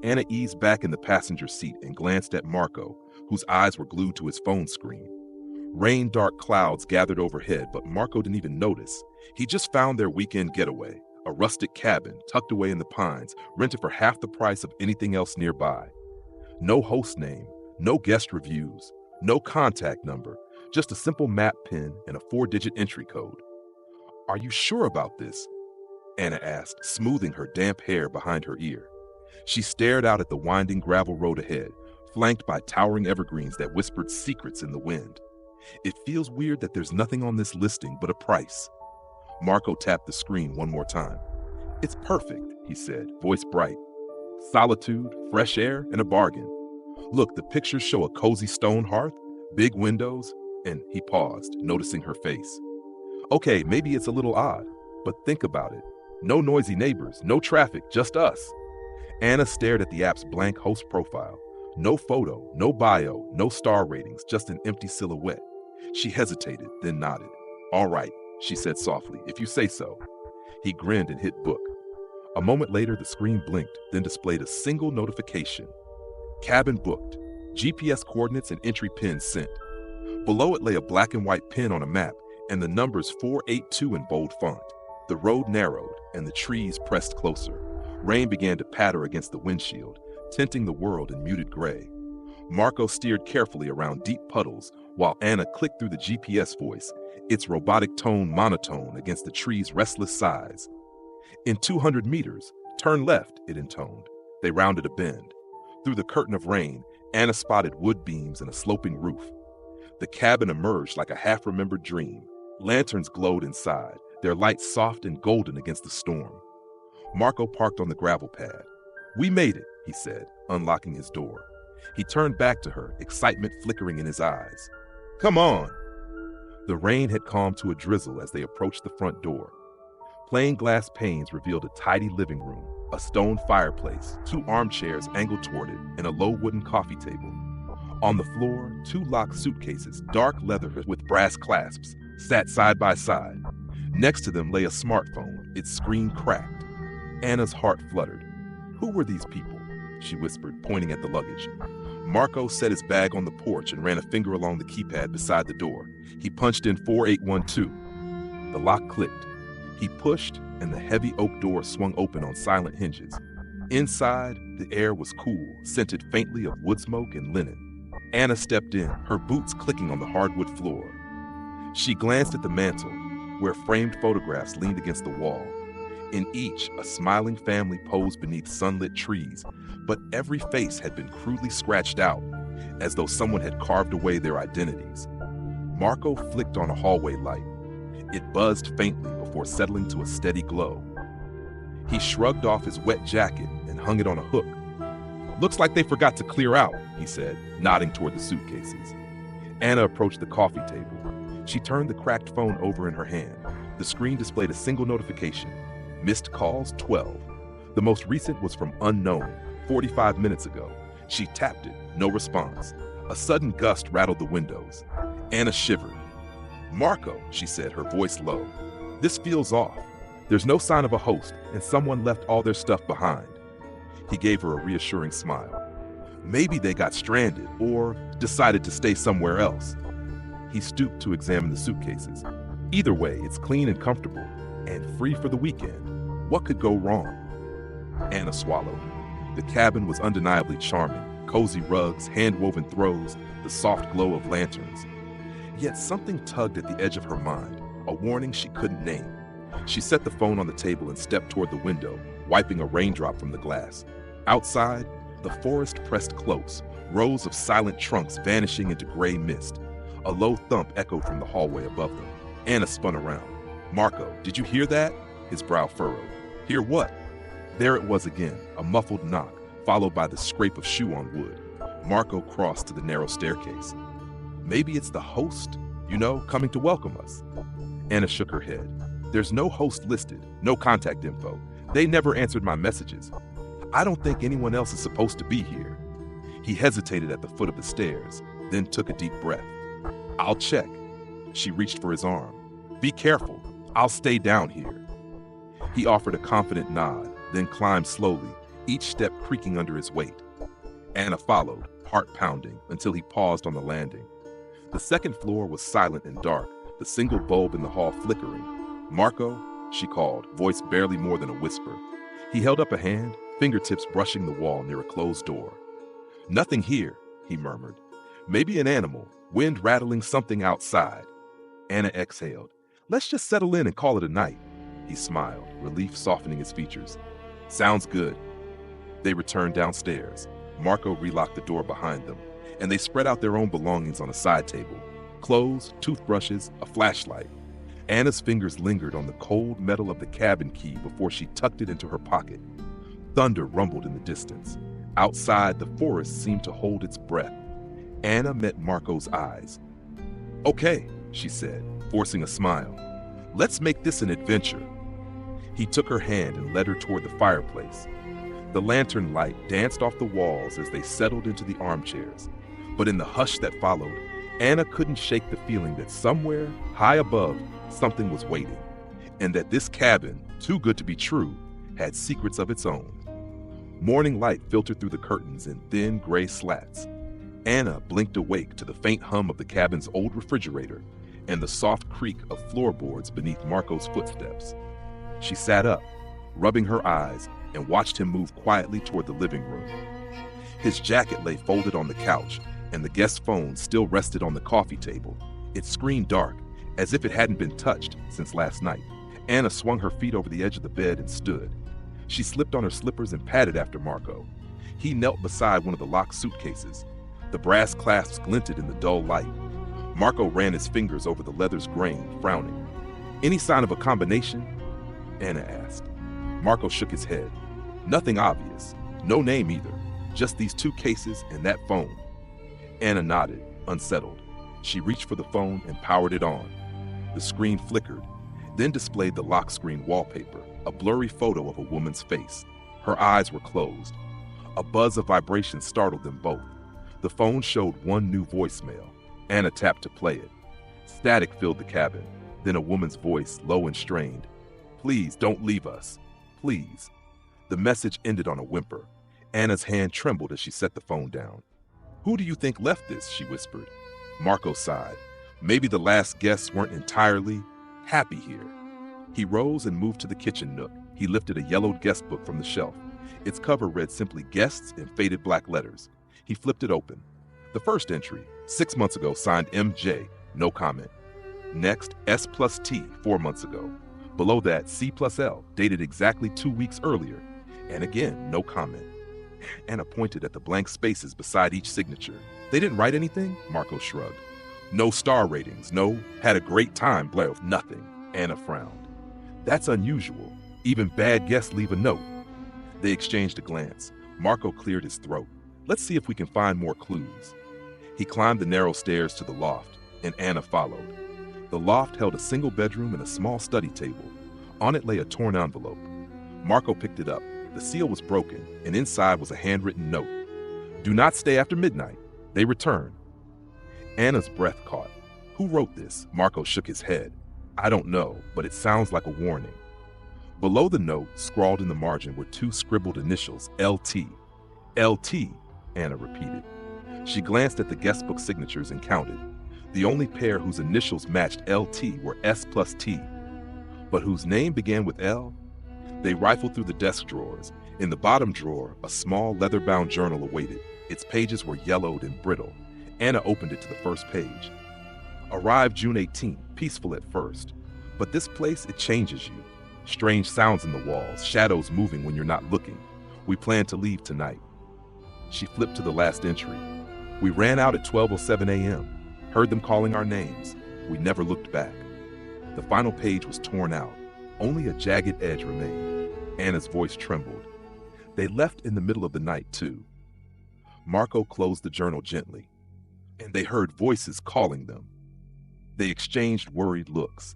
Anna eased back in the passenger seat and glanced at Marco, whose eyes were glued to his phone screen. Rain-dark clouds gathered overhead, but Marco didn't even notice. He just found their weekend getaway, a rustic cabin tucked away in the pines, rented for half the price of anything else nearby. No host name, no guest reviews, no contact number, just a simple map pin and a 4-digit entry code. "Are you sure about this?" Anna asked, smoothing her damp hair behind her ear. She stared out at the winding gravel road ahead, flanked by towering evergreens that whispered secrets in the wind. "It feels weird that there's nothing on this listing but a price." Marco tapped the screen one more time. "It's perfect," he said, voice bright. "Solitude, fresh air, and a bargain. Look, the pictures show a cozy stone hearth, big windows," and he paused, noticing her face. "Okay, maybe it's a little odd, but think about it. No noisy neighbors, no traffic, just us." Anna stared at the app's blank host profile. No photo, no bio, no star ratings, just an empty silhouette. She hesitated, then nodded. "All right," she said softly, "if you say so." He grinned and hit book. A moment later, the screen blinked, then displayed a single notification. "Cabin booked. GPS coordinates and entry pin sent." Below it lay a black and white pin on a map, and the numbers 482 in bold font. The road narrowed, and the trees pressed closer. Rain began to patter against the windshield, tinting the world in muted gray. Marco steered carefully around deep puddles, while Anna clicked through the GPS voice, its robotic tone monotone against the tree's restless sighs. "In 200 meters, turn left," it intoned. They rounded a bend. Through the curtain of rain, Anna spotted wood beams and a sloping roof. The cabin emerged like a half-remembered dream. Lanterns glowed inside, their light soft and golden against the storm. Marco parked on the gravel pad. "We made it," he said, unlocking his door. He turned back to her, excitement flickering in his eyes. "Come on!" The rain had calmed to a drizzle as they approached the front door. Plain glass panes revealed a tidy living room, a stone fireplace, 2 armchairs angled toward it, and a low wooden coffee table. On the floor, 2 locked suitcases, dark leather with brass clasps, sat side by side. Next to them lay a smartphone, its screen cracked. Anna's heart fluttered. "Who were these people?" she whispered, pointing at the luggage. Marco set his bag on the porch and ran a finger along the keypad beside the door. He punched in 4812. The lock clicked. He pushed, and the heavy oak door swung open on silent hinges. Inside, the air was cool, scented faintly of wood smoke and linen. Anna stepped in, her boots clicking on the hardwood floor. She glanced at the mantel, where framed photographs leaned against the wall. In each, a smiling family posed beneath sunlit trees, but every face had been crudely scratched out, as though someone had carved away their identities. Marco flicked on a hallway light. It buzzed faintly before settling to a steady glow. He shrugged off his wet jacket and hung it on a hook. "Looks like they forgot to clear out," he said, nodding toward the suitcases. Anna approached the coffee table. She turned the cracked phone over in her hand. The screen displayed a single notification. Missed calls 12. The most recent was from unknown, 45 minutes ago. She tapped it, no response. A sudden gust rattled the windows. Anna shivered. "Marco," she said, her voice low. "This feels off. There's no sign of a host, and someone left all their stuff behind." He gave her a reassuring smile. "Maybe they got stranded or decided to stay somewhere else." He stooped to examine the suitcases. "Either way, it's clean and comfortable, and free for the weekend. What could go wrong?" Anna swallowed. The cabin was undeniably charming. Cozy rugs, hand-woven throws, the soft glow of lanterns. Yet something tugged at the edge of her mind, a warning she couldn't name. She set the phone on the table and stepped toward the window, wiping a raindrop from the glass. Outside, the forest pressed close, rows of silent trunks vanishing into gray mist. A low thump echoed from the hallway above them. Anna spun around. "Marco, did you hear that?" His brow furrowed. "Hear what?" There it was again, a muffled knock, followed by the scrape of shoe on wood. Marco crossed to the narrow staircase. "Maybe it's the host, coming to welcome us." Anna shook her head. "There's no host listed, no contact info. They never answered my messages. I don't think anyone else is supposed to be here." He hesitated at the foot of the stairs, then took a deep breath. "I'll check." She reached for his arm. "Be careful. I'll stay down here." He offered a confident nod, then climbed slowly, each step creaking under his weight. Anna followed, heart pounding, until he paused on the landing. The second floor was silent and dark, the single bulb in the hall flickering. "Marco," she called, voice barely more than a whisper. He held up a hand, fingertips brushing the wall near a closed door. "Nothing here," he murmured. "Maybe an animal, wind rattling something outside." Anna exhaled. "Let's just settle in and call it a night." He smiled, relief softening his features. "Sounds good." They returned downstairs. Marco relocked the door behind them, and they spread out their own belongings on a side table. Clothes, toothbrushes, a flashlight. Anna's fingers lingered on the cold metal of the cabin key before she tucked it into her pocket. Thunder rumbled in the distance. Outside, the forest seemed to hold its breath. Anna met Marco's eyes. "Okay," she said, forcing a smile. "Let's make this an adventure." He took her hand and led her toward the fireplace. The lantern light danced off the walls as they settled into the armchairs. But in the hush that followed, Anna couldn't shake the feeling that somewhere, high above, something was waiting, and that this cabin, too good to be true, had secrets of its own. Morning light filtered through the curtains in thin gray slats. Anna blinked awake to the faint hum of the cabin's old refrigerator and the soft creak of floorboards beneath Marco's footsteps. She sat up, rubbing her eyes, and watched him move quietly toward the living room. His jacket lay folded on the couch, and the guest phone still rested on the coffee table, its screen dark, as if it hadn't been touched since last night. Anna swung her feet over the edge of the bed and stood. She slipped on her slippers and padded after Marco. He knelt beside one of the locked suitcases. The brass clasps glinted in the dull light. Marco ran his fingers over the leather's grain, frowning. "Any sign of a combination?" Anna asked. Marco shook his head. "Nothing obvious. No name either. Just these two cases and that phone." Anna nodded, unsettled. She reached for the phone and powered it on. The screen flickered, then displayed the lock screen wallpaper, a blurry photo of a woman's face. Her eyes were closed. A buzz of vibration startled them both. The phone showed one new voicemail. Anna tapped to play it. Static filled the cabin, then a woman's voice, low and strained. "Please don't leave us. Please." The message ended on a whimper. Anna's hand trembled as she set the phone down. "Who do you think left this?" she whispered. Marco sighed. Maybe the last guests weren't entirely happy here. He rose and moved to the kitchen nook. He lifted a yellowed guest book from the shelf. Its cover read simply "Guests" in faded black letters. He flipped it open. The first entry, 6 months ago, signed MJ, no comment. Next, S+T, 4 months ago. Below that, C+L, dated exactly 2 weeks earlier. And again, no comment. Anna pointed at the blank spaces beside each signature. "They didn't write anything?" Marco shrugged. "No star ratings, no had a great time, Blair, nothing." Anna frowned. "That's unusual. Even bad guests leave a note." They exchanged a glance. Marco cleared his throat. "Let's see if we can find more clues." He climbed the narrow stairs to the loft, and Anna followed. The loft held a single bedroom and a small study table. On it lay a torn envelope. Marco picked it up. The seal was broken, and inside was a handwritten note. "Do not stay after midnight. They return." Anna's breath caught. "Who wrote this?" Marco shook his head. "I don't know, but it sounds like a warning." Below the note, scrawled in the margin, were 2 scribbled initials, LT. "LT," Anna repeated. She glanced at the guestbook signatures and counted. The only pair whose initials matched LT were S+T. But whose name began with L? They rifled through the desk drawers. In the bottom drawer, a small leather-bound journal awaited. Its pages were yellowed and brittle. Anna opened it to the first page. "Arrived June 18th, peaceful at first. But this place, it changes you. Strange sounds in the walls, shadows moving when you're not looking. We plan to leave tonight." She flipped to the last entry. "We ran out at 12:07 a.m. Heard them calling our names. We never looked back." The final page was torn out. Only a jagged edge remained. Anna's voice trembled. "They left in the middle of the night, too." Marco closed the journal gently. "And they heard voices calling them." They exchanged worried looks.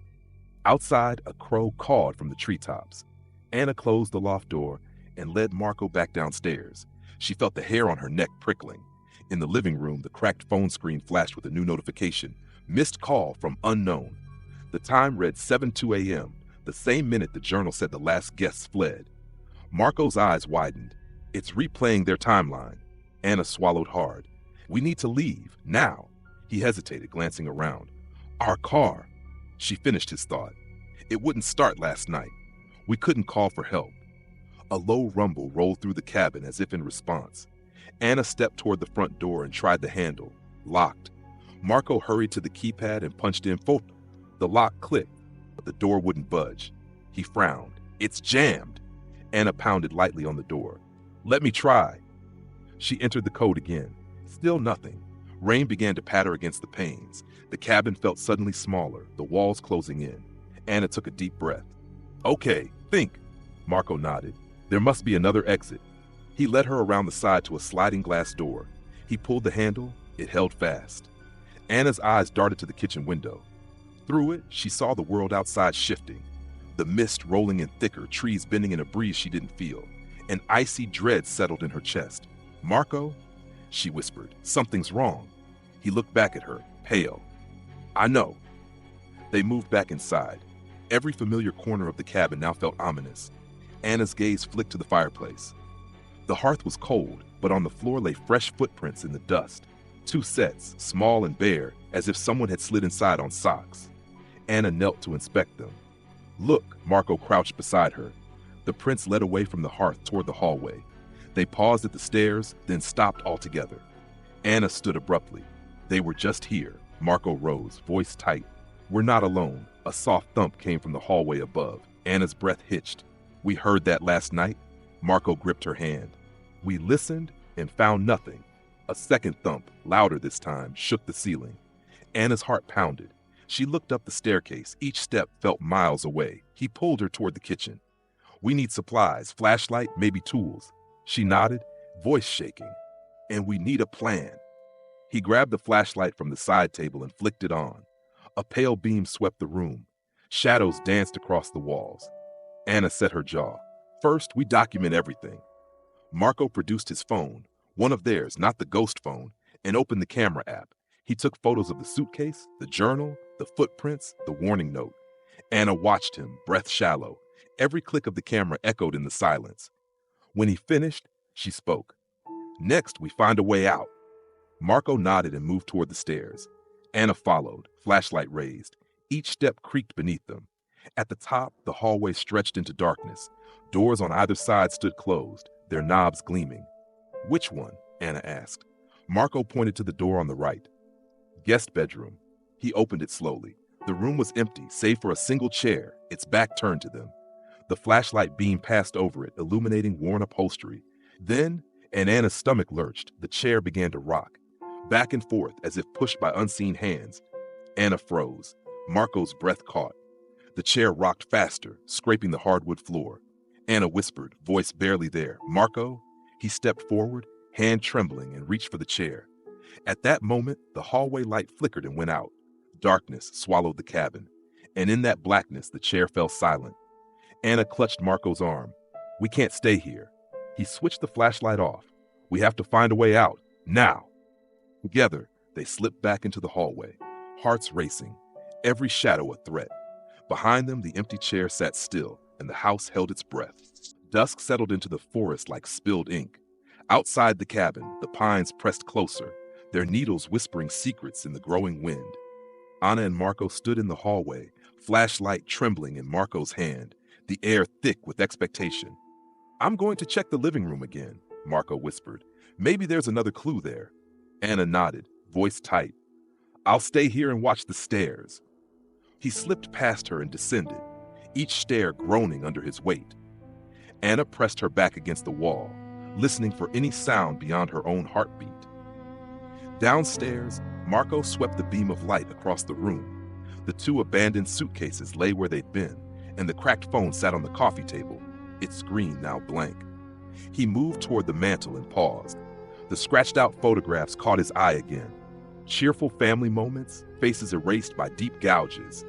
Outside, a crow cawed from the treetops. Anna closed the loft door and led Marco back downstairs. She felt the hair on her neck prickling. In the living room, the cracked phone screen flashed with a new notification. "Missed call from unknown." The time read 7:02 a.m., the same minute the journal said the last guests fled. Marco's eyes widened. It's replaying their timeline. Anna swallowed hard. We need to leave, now. He hesitated, glancing around. Our car. She finished his thought. It wouldn't start last night. We couldn't call for help. A low rumble rolled through the cabin as if in response. Anna stepped toward the front door and tried the handle. Locked. Marco hurried to the keypad and punched in "Foot." The lock clicked, but the door wouldn't budge. He frowned. It's jammed. Anna pounded lightly on the door. Let me try. She entered the code again. Still nothing. Rain began to patter against the panes. The cabin felt suddenly smaller, the walls closing in. Anna took a deep breath. Okay, think. Marco nodded. There must be another exit. He led her around the side to a sliding glass door. He pulled the handle. It held fast. Anna's eyes darted to the kitchen window. Through it, she saw the world outside shifting. The mist rolling in thicker, trees bending in a breeze she didn't feel. An icy dread settled in her chest. Marco? She whispered. Something's wrong. He looked back at her, pale. I know. They moved back inside. Every familiar corner of the cabin now felt ominous. Anna's gaze flicked to the fireplace. The hearth was cold, but on the floor lay fresh footprints in the dust. 2 sets, small and bare, as if someone had slid inside on socks. Anna knelt to inspect them. Look, Marco crouched beside her. The prints led away from the hearth toward the hallway. They paused at the stairs, then stopped altogether. Anna stood abruptly. They were just here. Marco rose, voice tight. We're not alone. A soft thump came from the hallway above. Anna's breath hitched. We heard that last night. Marco gripped her hand. We listened and found nothing. A second thump, louder this time, shook the ceiling. Anna's heart pounded. She looked up the staircase. Each step felt miles away. He pulled her toward the kitchen. We need supplies, flashlight, maybe tools. She nodded, voice shaking. And we need a plan. He grabbed the flashlight from the side table and flicked it on. A pale beam swept the room. Shadows danced across the walls. Anna set her jaw. First, we document everything. Marco produced his phone, one of theirs, not the ghost phone, and opened the camera app. He took photos of the suitcase, the journal, the footprints, the warning note. Anna watched him, breath shallow. Every click of the camera echoed in the silence. When he finished, she spoke. Next, we find a way out. Marco nodded and moved toward the stairs. Anna followed, flashlight raised. Each step creaked beneath them. At the top, the hallway stretched into darkness. Doors on either side stood closed, their knobs gleaming. Which one? Anna asked. Marco pointed to the door on the right. Guest bedroom. He opened it slowly. The room was empty, save for a single chair, its back turned to them. The flashlight beam passed over it, illuminating worn upholstery. Then, and Anna's stomach lurched, the chair began to rock. Back and forth, as if pushed by unseen hands. Anna froze. Marco's breath caught. The chair rocked faster, scraping the hardwood floor. Anna whispered, voice barely there. Marco? He stepped forward, hand trembling, and reached for the chair. At that moment, the hallway light flickered and went out. Darkness swallowed the cabin. And in that blackness, the chair fell silent. Anna clutched Marco's arm. We can't stay here. He switched the flashlight off. We have to find a way out. Now. Together, they slipped back into the hallway, hearts racing, every shadow a threat. Behind them, the empty chair sat still, and the house held its breath. Dusk settled into the forest like spilled ink. Outside the cabin, the pines pressed closer, their needles whispering secrets in the growing wind. Anna and Marco stood in the hallway, flashlight trembling in Marco's hand, the air thick with expectation. I'm going to check the living room again, Marco whispered. Maybe there's another clue there. Anna nodded, voice tight. I'll stay here and watch the stairs. He slipped past her and descended, each stair groaning under his weight. Anna pressed her back against the wall, listening for any sound beyond her own heartbeat. Downstairs, Marco swept the beam of light across the room. The 2 abandoned suitcases lay where they'd been, and the cracked phone sat on the coffee table, its screen now blank. He moved toward the mantel and paused. The scratched-out photographs caught his eye again. Cheerful family moments, faces erased by deep gouges.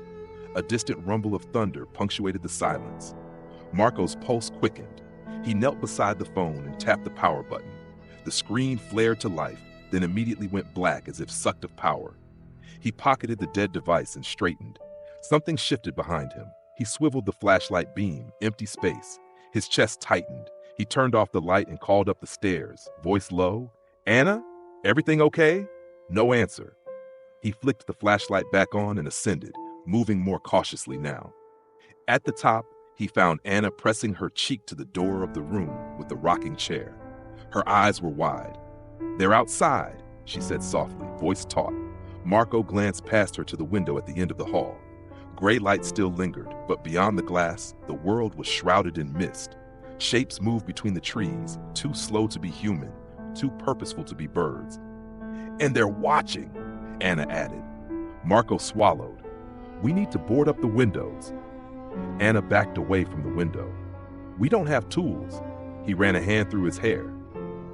A distant rumble of thunder punctuated the silence. Marco's pulse quickened. He knelt beside the phone and tapped the power button. The screen flared to life, then immediately went black as if sucked of power. He pocketed the dead device and straightened. Something shifted behind him. He swiveled the flashlight beam, empty space. His chest tightened. He turned off the light and called up the stairs, voice low. "Anna? Everything okay?" No answer. He flicked the flashlight back on and ascended, moving more cautiously now. At the top, he found Anna pressing her cheek to the door of the room with the rocking chair. Her eyes were wide. "They're outside," she said softly, voice taut. Marco glanced past her to the window at the end of the hall. Gray light still lingered, but beyond the glass, the world was shrouded in mist. Shapes moved between the trees, too slow to be human, too purposeful to be birds. "And they're watching," Anna added. Marco swallowed. "We need to board up the windows." Anna backed away from the window. "We don't have tools." He ran a hand through his hair.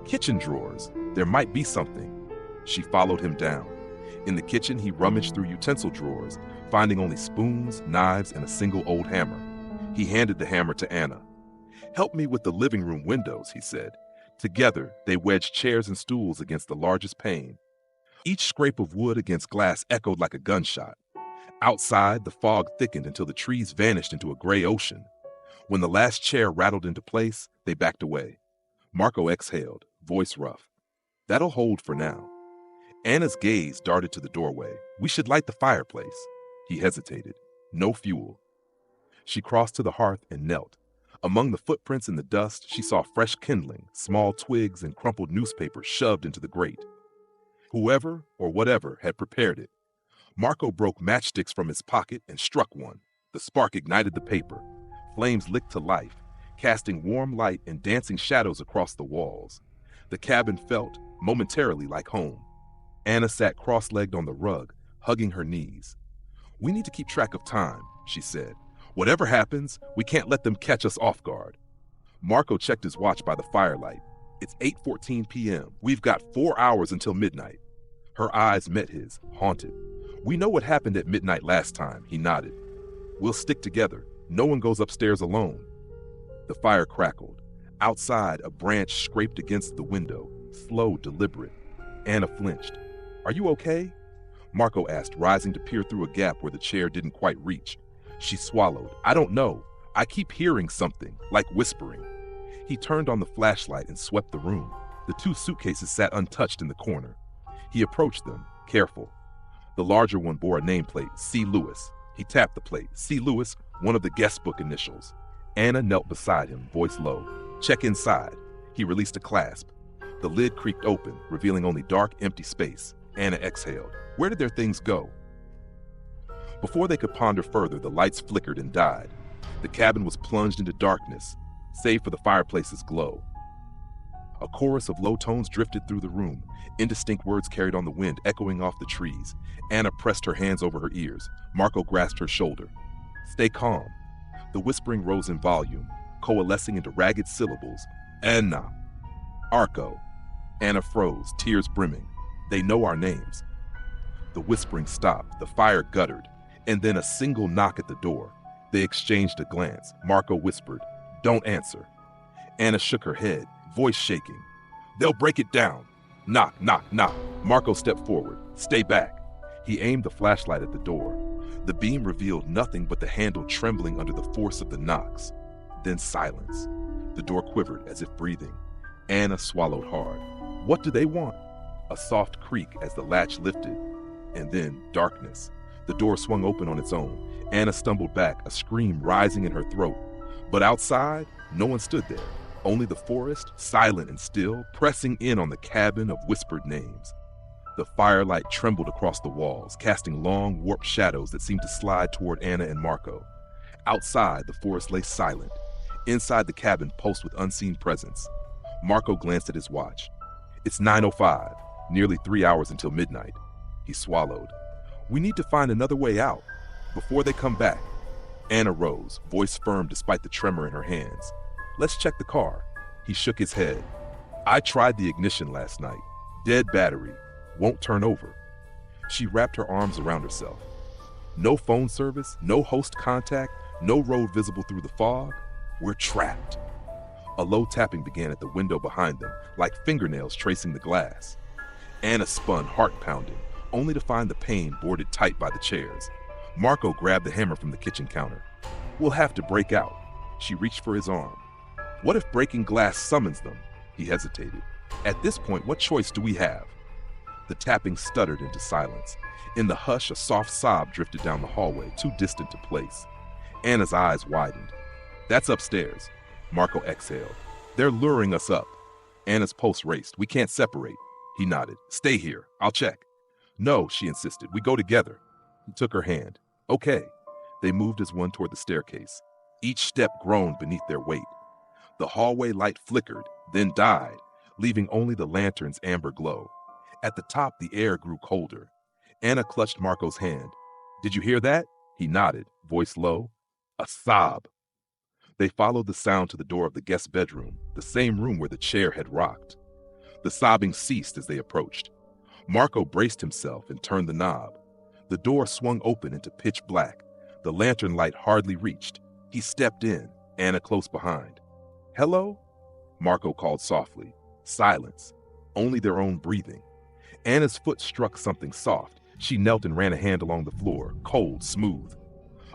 "Kitchen drawers. There might be something." She followed him down. In the kitchen, he rummaged through utensil drawers, finding only spoons, knives, and a single old hammer. He handed the hammer to Anna. "Help me with the living room windows," he said. Together, they wedged chairs and stools against the largest pane. Each scrape of wood against glass echoed like a gunshot. Outside, the fog thickened until the trees vanished into a gray ocean. When the last chair rattled into place, they backed away. Marco exhaled, voice rough. "That'll hold for now." Anna's gaze darted to the doorway. "We should light the fireplace." He hesitated. No fuel. She crossed to the hearth and knelt. Among the footprints in the dust, she saw fresh kindling, small twigs, and crumpled newspapers shoved into the grate. Whoever or whatever had prepared it. Marco broke matchsticks from his pocket and struck one. The spark ignited the paper. Flames licked to life, casting warm light and dancing shadows across the walls. The cabin felt, momentarily, like home. Anna sat cross-legged on the rug, hugging her knees. "We need to keep track of time," she said. "Whatever happens, we can't let them catch us off guard." Marco checked his watch by the firelight. "It's 8:14 p.m. We've got 4 hours until midnight." Her eyes met his, haunted. "We know what happened at midnight last time," he nodded. "We'll stick together. No one goes upstairs alone." The fire crackled. Outside, a branch scraped against the window, slow, deliberate. Anna flinched. "Are you okay?" Marco asked, rising to peer through a gap where the chair didn't quite reach. She swallowed. "I don't know. I keep hearing something, like whispering." He turned on the flashlight and swept the room. The 2 suitcases sat untouched in the corner. He approached them, careful. The larger one bore a nameplate, C. Lewis. He tapped the plate. C. Lewis, one of the guest book initials. Anna knelt beside him, voice low. "Check inside." He released a clasp. The lid creaked open, revealing only dark, empty space. Anna exhaled. Where did their things go? Before they could ponder further, the lights flickered and died. The cabin was plunged into darkness, save for the fireplace's glow. A chorus of low tones drifted through the room, indistinct words carried on the wind, echoing off the trees. Anna pressed her hands over her ears. Marco grasped her shoulder. "Stay calm." The whispering rose in volume, coalescing into ragged syllables. "Anna." "Arco." Anna froze, tears brimming. "They know our names." The whispering stopped, the fire guttered, and then a single knock at the door. They exchanged a glance. Marco whispered, "Don't answer." Anna shook her head, voice shaking. "They'll break it down." Knock, knock, knock. Marco stepped forward. "Stay back." He aimed the flashlight at the door. The beam revealed nothing but the handle trembling under the force of the knocks. Then silence. The door quivered as if breathing. Anna swallowed hard. What do they want? A soft creak as the latch lifted, and then darkness. The door swung open on its own. Anna stumbled back, a scream rising in her throat. But outside, no one stood there. Only the forest, silent and still, pressing in on the cabin of whispered names. The firelight trembled across the walls, casting long, warped shadows that seemed to slide toward Anna and Marco. Outside, the forest lay silent. Inside, the cabin pulsed with unseen presence. Marco glanced at his watch. It's 9:05, nearly 3 hours until midnight. He swallowed. We need to find another way out, before they come back. Anna rose, voice firm despite the tremor in her hands. Let's check the car. He shook his head. I tried the ignition last night. Dead battery. Won't turn over. She wrapped her arms around herself. No phone service, no host contact, no road visible through the fog. We're trapped. A low tapping began at the window behind them, like fingernails tracing the glass. Anna spun, heart pounding, only to find the pane boarded tight by the chairs. Marco grabbed the hammer from the kitchen counter. We'll have to break out. She reached for his arm. What if breaking glass summons them? He hesitated. At this point, what choice do we have? The tapping stuttered into silence. In the hush, a soft sob drifted down the hallway, too distant to place. Anna's eyes widened. That's upstairs. Marco exhaled. They're luring us up. Anna's pulse raced. We can't separate. He nodded. Stay here. I'll check. No, she insisted. We go together. He took her hand. Okay. They moved as one toward the staircase. Each step groaned beneath their weight. The hallway light flickered, then died, leaving only the lantern's amber glow. At the top, the air grew colder. Anna clutched Marco's hand. Did you hear that? He nodded, voice low. A sob. They followed the sound to the door of the guest bedroom, the same room where the chair had rocked. The sobbing ceased as they approached. Marco braced himself and turned the knob. The door swung open into pitch black. The lantern light hardly reached. He stepped in, Anna close behind. Hello? Marco called softly. Silence. Only their own breathing. Anna's foot struck something soft. She knelt and ran a hand along the floor, cold, smooth.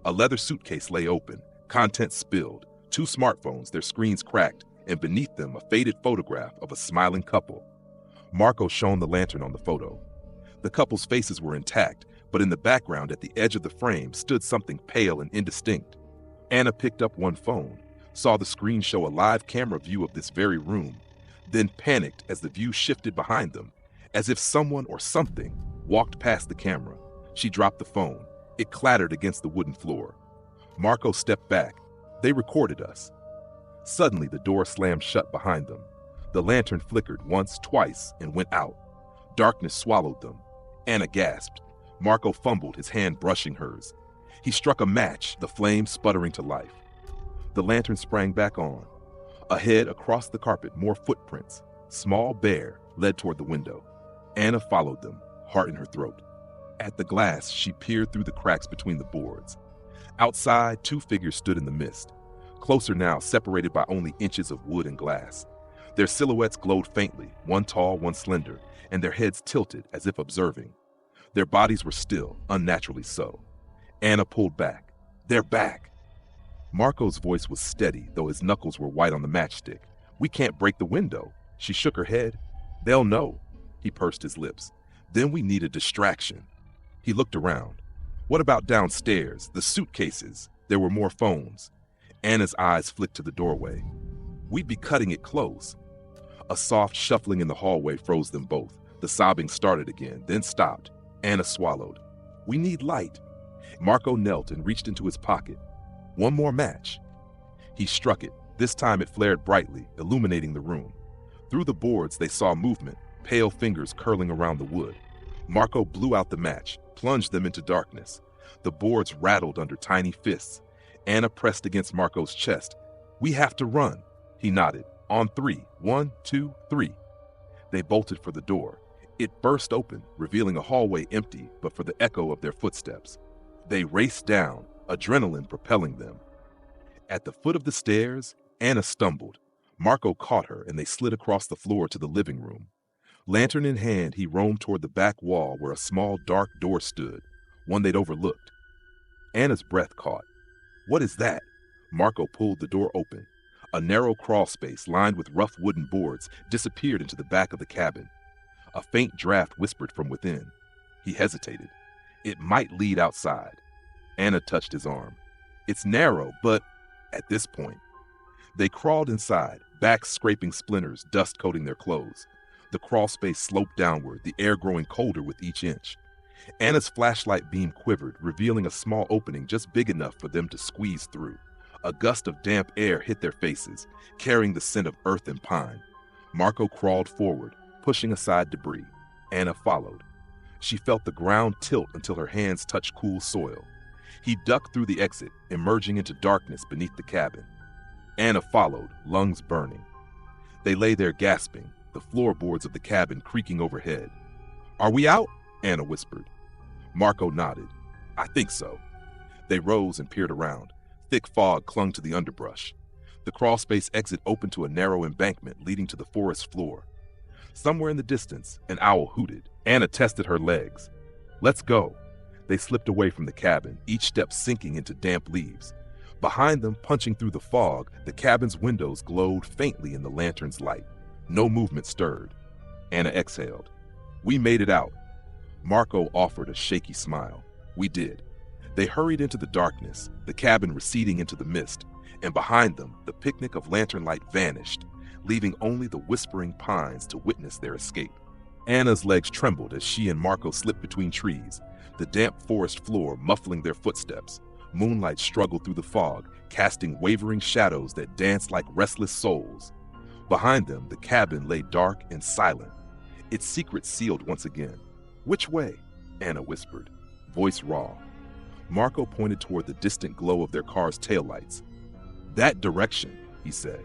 A leather suitcase lay open, contents spilled, 2 smartphones, their screens cracked, and beneath them a faded photograph of a smiling couple. Marco shone the lantern on the photo. The couple's faces were intact, but in the background at the edge of the frame stood something pale and indistinct. Anna picked up one phone, saw the screen show a live camera view of this very room, then panicked as the view shifted behind them, as if someone or something walked past the camera. She dropped the phone. It clattered against the wooden floor. Marco stepped back. They recorded us. Suddenly, the door slammed shut behind them. The lantern flickered once, twice, and went out. Darkness swallowed them. Anna gasped. Marco fumbled, his hand brushing hers. He struck a match, the flame sputtering to life. The lantern sprang back on. Ahead, across the carpet, more footprints. Small, bare, led toward the window. Anna followed them, heart in her throat. At the glass, she peered through the cracks between the boards. Outside, 2 figures stood in the mist. Closer now, separated by only inches of wood and glass. Their silhouettes glowed faintly, one tall, one slender, and their heads tilted as if observing. Their bodies were still, unnaturally so. Anna pulled back. They're back. Marco's voice was steady, though his knuckles were white on the matchstick. We can't break the window. She shook her head. They'll know. He pursed his lips. Then we need a distraction. He looked around. What about downstairs? The suitcases. There were more phones. Anna's eyes flicked to the doorway. We'd be cutting it close. A soft shuffling in the hallway froze them both. The sobbing started again, then stopped. Anna swallowed. We need light. Marco knelt and reached into his pocket. One more match. He struck it. This time it flared brightly, illuminating the room. Through the boards they saw movement, pale fingers curling around the wood. Marco blew out the match, plunged them into darkness. The boards rattled under tiny fists. Anna pressed against Marco's chest. We have to run. He nodded. On 3. 1, 2, 3. They bolted for the door. It burst open, revealing a hallway empty but for the echo of their footsteps. They raced down, adrenaline propelling them. At the foot of the stairs, Anna stumbled. Marco caught her and they slid across the floor to the living room. Lantern in hand, he roamed toward the back wall where a small dark door stood, one they'd overlooked. Anna's breath caught. What is that? Marco pulled the door open. A narrow crawl space lined with rough wooden boards disappeared into the back of the cabin. A faint draft whispered from within. He hesitated. It might lead outside. Anna touched his arm. It's narrow, but at this point. They crawled inside, backs scraping splinters, dust coating their clothes. The crawl space sloped downward, the air growing colder with each inch. Anna's flashlight beam quivered, revealing a small opening just big enough for them to squeeze through. A gust of damp air hit their faces, carrying the scent of earth and pine. Marco crawled forward, pushing aside debris. Anna followed. She felt the ground tilt until her hands touched cool soil. He ducked through the exit, emerging into darkness beneath the cabin. Anna followed, lungs burning. They lay there gasping, the floorboards of the cabin creaking overhead. Are we out? Anna whispered. Marco nodded. I think so. They rose and peered around. Thick fog clung to the underbrush. The crawlspace exit opened to a narrow embankment leading to the forest floor. Somewhere in the distance, an owl hooted. Anna tested her legs. Let's go. They slipped away from the cabin, each step sinking into damp leaves. Behind them, punching through the fog, the cabin's windows glowed faintly in the lantern's light. No movement stirred. Anna exhaled. "We made it out." Marco offered a shaky smile. "We did." They hurried into the darkness, the cabin receding into the mist, and behind them, the picnic of lantern light vanished, leaving only the whispering pines to witness their escape. Anna's legs trembled as she and Marco slipped between trees, the damp forest floor muffling their footsteps. Moonlight struggled through the fog, casting wavering shadows that danced like restless souls. Behind them, the cabin lay dark and silent, its secret sealed once again. "Which way?" Anna whispered, voice raw. Marco pointed toward the distant glow of their car's taillights. "That direction," he said.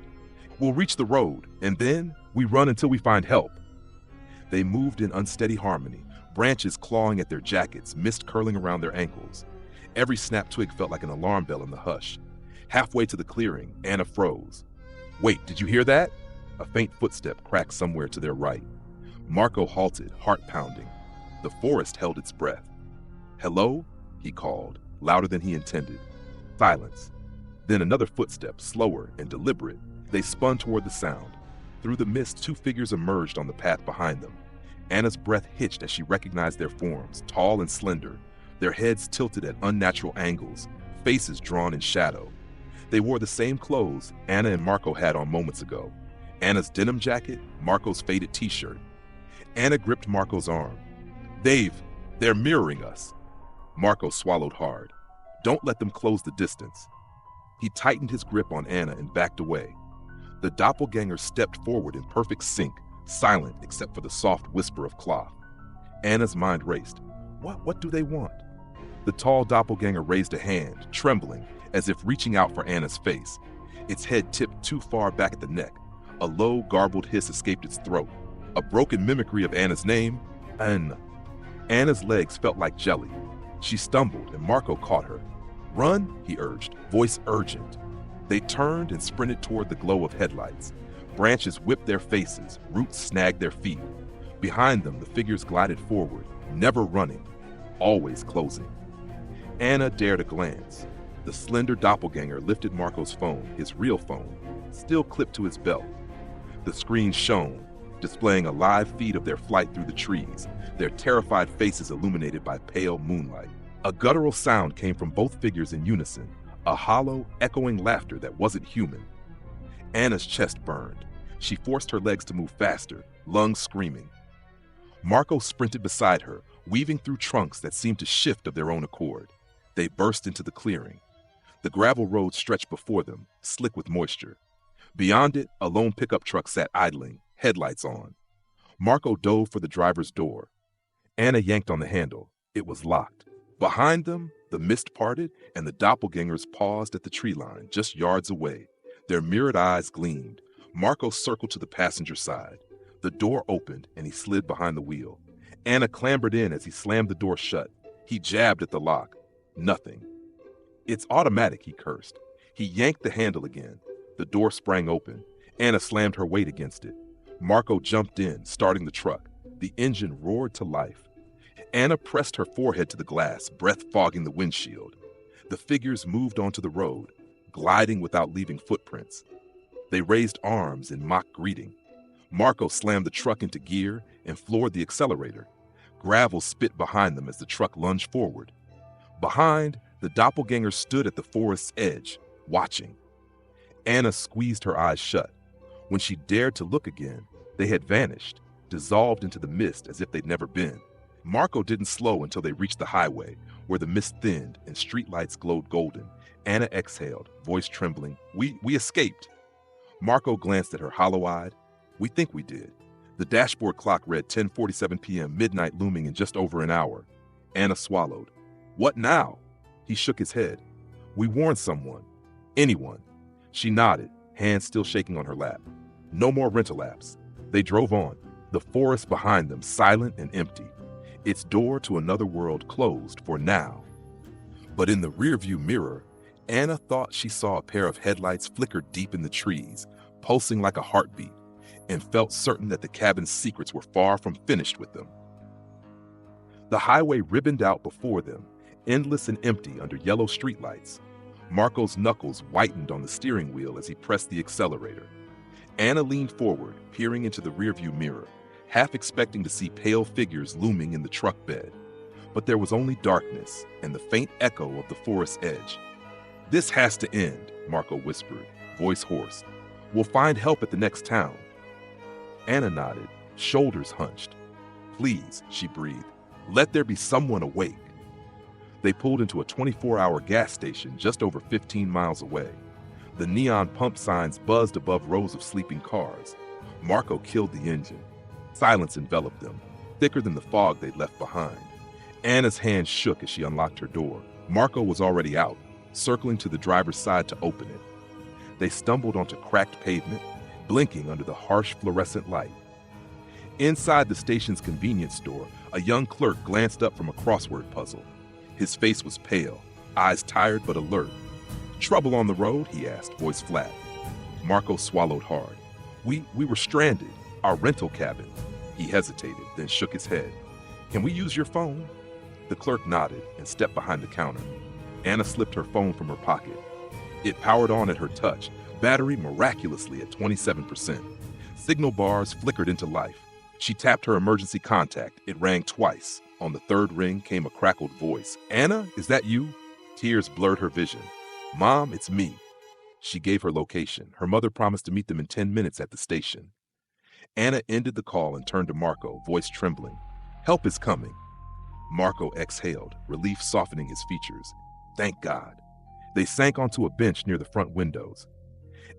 "We'll reach the road, and then we run until we find help." They moved in unsteady harmony, branches clawing at their jackets, mist curling around their ankles. Every snapped twig felt like an alarm bell in the hush. Halfway to the clearing, Anna froze. "Wait, did you hear that?" A faint footstep cracked somewhere to their right. Marco halted, heart pounding. The forest held its breath. "Hello?" he called, louder than he intended. Silence. Then another footstep, slower and deliberate. They spun toward the sound. Through the mist, two figures emerged on the path behind them. Anna's breath hitched as she recognized their forms, tall and slender, their heads tilted at unnatural angles, faces drawn in shadow. They wore the same clothes Anna and Marco had on moments ago. Anna's denim jacket, Marco's faded t-shirt. Anna gripped Marco's arm. They're mirroring us." Marco swallowed hard. "Don't let them close the distance." He tightened his grip on Anna and backed away. The doppelgängers stepped forward in perfect sync, silent except for the soft whisper of cloth. Anna's mind raced. What do they want? The tall doppelganger raised a hand, trembling, as if reaching out for Anna's face. Its head tipped too far back at the neck. A low, garbled hiss escaped its throat. A broken mimicry of Anna's name, Anna. Anna's legs felt like jelly. She stumbled, and Marco caught her. "Run," he urged, voice urgent. They turned and sprinted toward the glow of headlights. Branches whipped their faces, roots snagged their feet. Behind them, the figures glided forward, never running, always closing. Anna dared a glance. The slender doppelganger lifted Marco's phone, his real phone, still clipped to his belt. The screen shone, displaying a live feed of their flight through the trees, their terrified faces illuminated by pale moonlight. A guttural sound came from both figures in unison, a hollow, echoing laughter that wasn't human. Anna's chest burned. She forced her legs to move faster, lungs screaming. Marco sprinted beside her, weaving through trunks that seemed to shift of their own accord. They burst into the clearing. The gravel road stretched before them, slick with moisture. Beyond it, a lone pickup truck sat idling, headlights on. Marco dove for the driver's door. Anna yanked on the handle. It was locked. Behind them, the mist parted, and the doppelgangers paused at the tree line, just yards away. Their mirrored eyes gleamed. Marco circled to the passenger side. The door opened, and he slid behind the wheel. Anna clambered in as he slammed the door shut. He jabbed at the lock. Nothing. "It's automatic," he cursed. He yanked the handle again. The door sprang open. Anna slammed her weight against it. Marco jumped in, starting the truck. The engine roared to life. Anna pressed her forehead to the glass, breath fogging the windshield. The figures moved onto the road, gliding without leaving footprints. They raised arms in mock greeting. Marco slammed the truck into gear and floored the accelerator. Gravel spit behind them as the truck lunged forward. Behind, the doppelganger stood at the forest's edge, watching. Anna squeezed her eyes shut. When she dared to look again, they had vanished, dissolved into the mist as if they'd never been. Marco didn't slow until they reached the highway, where the mist thinned and streetlights glowed golden. Anna exhaled, voice trembling. We escaped." Marco glanced at her hollow-eyed. "We think we did." The dashboard clock read 10:47 p.m., midnight looming in just over an hour. Anna swallowed. "What now?" He shook his head. "We warned someone. Anyone." She nodded, hands still shaking on her lap. No more rental apps. They drove on, the forest behind them silent and empty. Its door to another world closed for now. But in the rearview mirror, Anna thought she saw a pair of headlights flicker deep in the trees, pulsing like a heartbeat, and felt certain that the cabin's secrets were far from finished with them. The highway ribboned out before them, endless and empty under yellow streetlights. Marco's knuckles whitened on the steering wheel as he pressed the accelerator. Anna leaned forward, peering into the rearview mirror, half expecting to see pale figures looming in the truck bed. But there was only darkness and the faint echo of the forest edge. "This has to end," Marco whispered, voice hoarse. "We'll find help at the next town." Anna nodded, shoulders hunched. "Please," she breathed, "let there be someone awake." They pulled into a 24-hour gas station just over 15 miles away. The neon pump signs buzzed above rows of sleeping cars. Marco killed the engine. Silence enveloped them, thicker than the fog they'd left behind. Anna's hand shook as she unlocked her door. Marco was already out, circling to the driver's side to open it. They stumbled onto cracked pavement, blinking under the harsh fluorescent light. Inside the station's convenience store, a young clerk glanced up from a crossword puzzle. His face was pale, eyes tired but alert. "Trouble on the road?" he asked, voice flat. Marco swallowed hard. We were stranded. Our rental cabin." He hesitated, then shook his head. "Can we use your phone?" The clerk nodded and stepped behind the counter. Anna slipped her phone from her pocket. It powered on at her touch, battery miraculously at 27%. Signal bars flickered into life. She tapped her emergency contact. It rang twice. On the third ring came a crackled voice. "Anna, is that you?" Tears blurred her vision. "Mom, it's me." She gave her location. Her mother promised to meet them in 10 minutes at the station. Anna ended the call and turned to Marco, voice trembling. "Help is coming." Marco exhaled, relief softening his features. Thank God. They sank onto a bench near the front windows.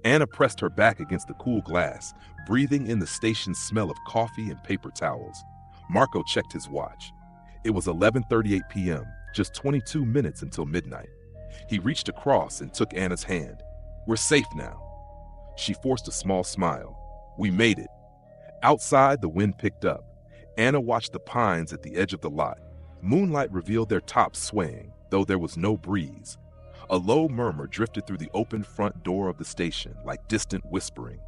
Anna pressed her back against the cool glass, breathing in the station's smell of coffee and paper towels. Marco checked his watch. It was 11:38 p.m., just 22 minutes until midnight. He reached across and took Anna's hand. "We're safe now." She forced a small smile. "We made it." Outside, the wind picked up. Anna watched the pines at the edge of the lot. Moonlight revealed their tops swaying, though there was no breeze. A low murmur drifted through the open front door of the station, like distant whispering.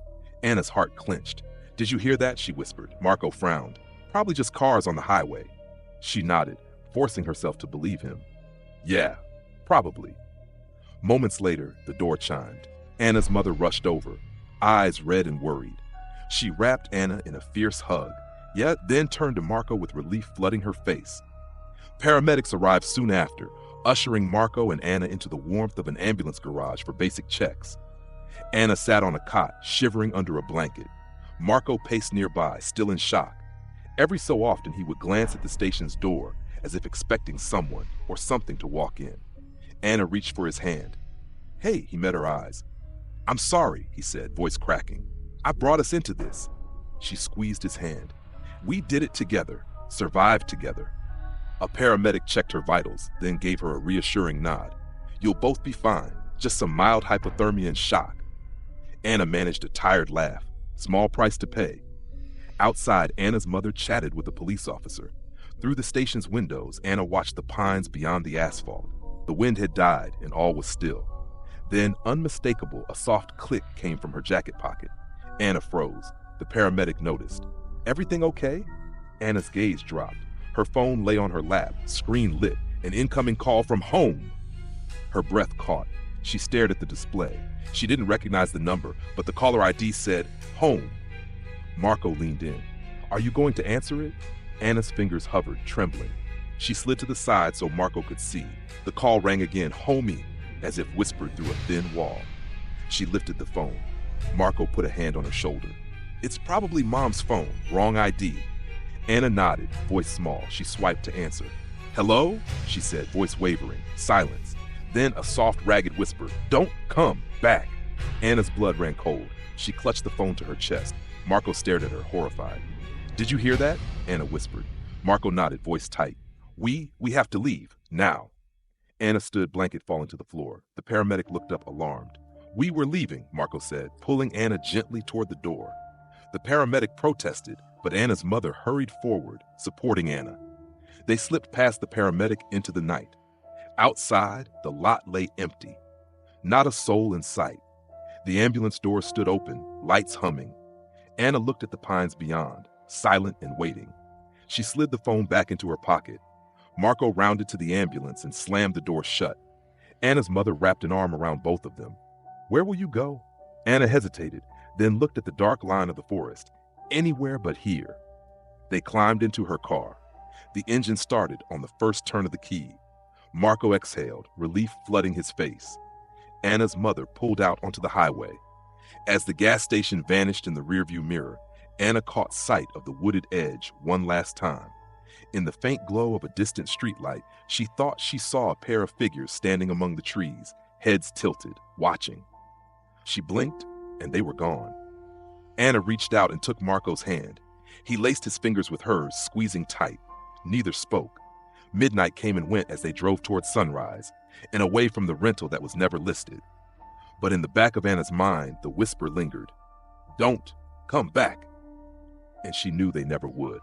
Anna's heart clenched. "Did you hear that?" she whispered. Marco frowned. "Probably just cars on the highway." She nodded, forcing herself to believe him. "Yeah, probably." Moments later, the door chimed. Anna's mother rushed over, eyes red and worried. She wrapped Anna in a fierce hug, yet then turned to Marco with relief flooding her face. Paramedics arrived soon after, ushering Marco and Anna into the warmth of an ambulance garage for basic checks. Anna sat on a cot, shivering under a blanket. Marco paced nearby, still in shock. Every so often he would glance at the station's door, as if expecting someone or something to walk in. Anna reached for his hand. "Hey," he met her eyes. "I'm sorry," he said, voice cracking. "I brought us into this." She squeezed his hand. "We did it together, survived together." A paramedic checked her vitals, then gave her a reassuring nod. "You'll both be fine, just some mild hypothermia and shock." Anna managed a tired laugh. Small price to pay. Outside, Anna's mother chatted with a police officer. Through the station's windows, Anna watched the pines beyond the asphalt. The wind had died, and all was still. Then, unmistakable, a soft click came from her jacket pocket. Anna froze. The paramedic noticed. "Everything okay?" Anna's gaze dropped. Her phone lay on her lap, screen lit, an incoming call from home. Her breath caught. She stared at the display. She didn't recognize the number, but the caller ID said, "Home." Marco leaned in. "Are you going to answer it?" Anna's fingers hovered, trembling. She slid to the side so Marco could see. The call rang again, "Homie," as if whispered through a thin wall. She lifted the phone. Marco put a hand on her shoulder. "It's probably Mom's phone, wrong ID." Anna nodded, voice small. She swiped to answer. "Hello?" she said, voice wavering. Silence. Then a soft, ragged whisper, "Don't come back." Anna's blood ran cold. She clutched the phone to her chest. Marco stared at her, horrified. "Did you hear that?" Anna whispered. Marco nodded, voice tight. We have to leave, now." Anna stood, blanket falling to the floor. The paramedic looked up, alarmed. "We were leaving," Marco said, pulling Anna gently toward the door. The paramedic protested, but Anna's mother hurried forward, supporting Anna. They slipped past the paramedic into the night. Outside, the lot lay empty. Not a soul in sight. The ambulance doors stood open, lights humming. Anna looked at the pines beyond, silent and waiting. She slid the phone back into her pocket. Marco rounded to the ambulance and slammed the door shut. Anna's mother wrapped an arm around both of them. "Where will you go?" Anna hesitated, then looked at the dark line of the forest. "Anywhere but here." They climbed into her car. The engine started on the first turn of the key. Marco exhaled, relief flooding his face. Anna's mother pulled out onto the highway. As the gas station vanished in the rearview mirror, Anna caught sight of the wooded edge one last time. In the faint glow of a distant streetlight, she thought she saw a pair of figures standing among the trees, heads tilted, watching. She blinked, and they were gone. Anna reached out and took Marco's hand. He laced his fingers with hers, squeezing tight. Neither spoke. Midnight came and went as they drove towards sunrise, and away from the rental that was never listed. But in the back of Anna's mind, the whisper lingered. "Don't come back." And she knew they never would.